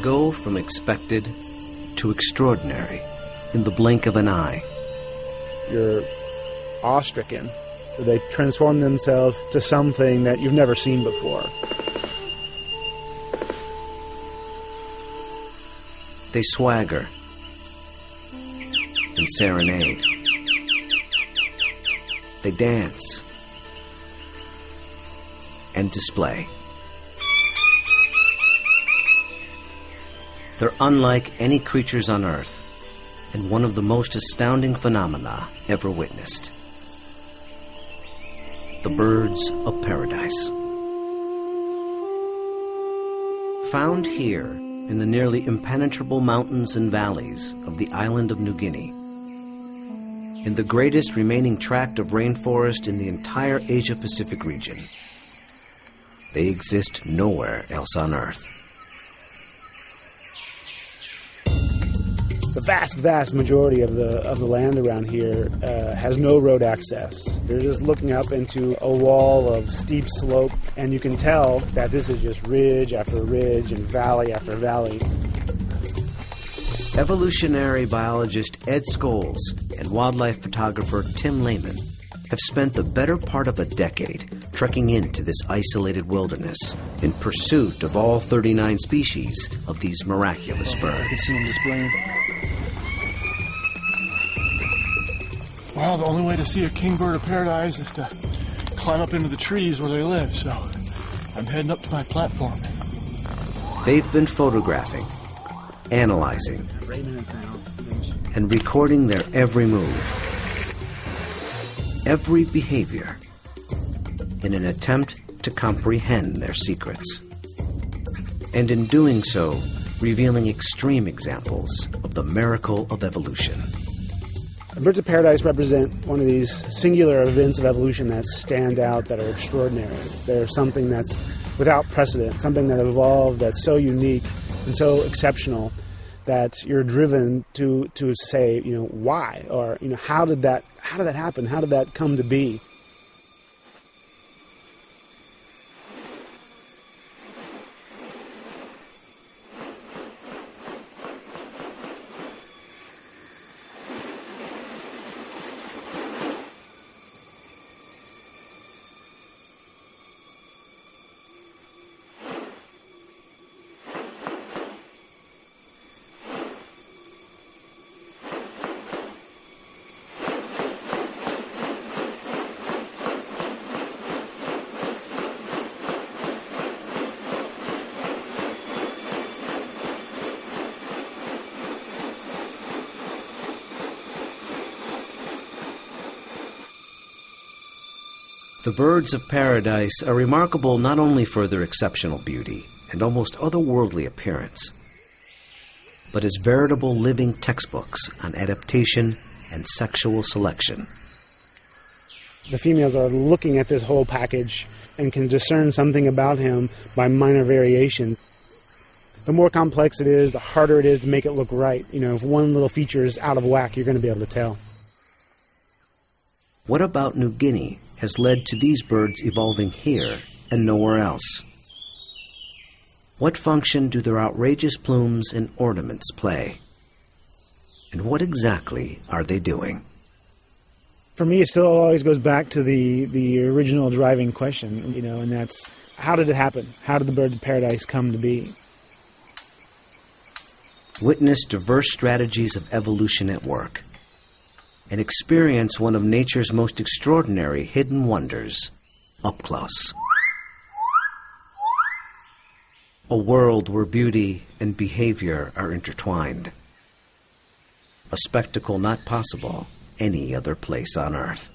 go from expected to extraordinary in the blink of an eye. You're awe-stricken. They transform themselves to something that you've never seen before. They swagger and serenade. They dance and display. They're unlike any creatures on Earth, and one of the most astounding phenomena ever witnessed. The birds of paradise. Found here in the nearly impenetrable mountains and valleys of the island of New Guinea, in the greatest remaining tract of rainforest in the entire Asia-Pacific region, they exist nowhere else on Earth. The vast majority of the land around here has no road access. You're just looking up into a wall of steep slope, and you can tell that this is just ridge after ridge and valley after valley. Evolutionary biologist Ed Scholes and wildlife photographer Tim Lehman have spent the better part of a decade trekking into this isolated wilderness in pursuit of all 39 species of these miraculous birds. You can see them displaying. Well, the only way to see a kingbird of paradise is to climb up into the trees where they live, so I'm heading up to my platform. They've been photographing, analyzing, and recording their every move, every behavior, in an attempt to comprehend their secrets. And in doing so, revealing extreme examples of the miracle of evolution. Birds of paradise represent one of these singular events of evolution that stand out, that are extraordinary. They're something that's without precedent, something that evolved that's so unique and so exceptional that you're driven to say, why? Or, how did that happen? How did that come to be? The birds of paradise are remarkable not only for their exceptional beauty and almost otherworldly appearance, but as veritable living textbooks on adaptation and sexual selection. The females are looking at this whole package and can discern something about him by minor variation. The more complex it is, the harder it is to make it look right. If one little feature is out of whack, you're going to be able to tell. What about New Guinea has led to these birds evolving here and nowhere else? What function do their outrageous plumes and ornaments play? And what exactly are they doing? For me, it still always goes back to the original driving question, and that's, how did it happen? How did the bird of paradise come to be? Witness diverse strategies of evolution at work, and experience one of nature's most extraordinary hidden wonders up close. A world where beauty and behavior are intertwined. A spectacle not possible any other place on Earth.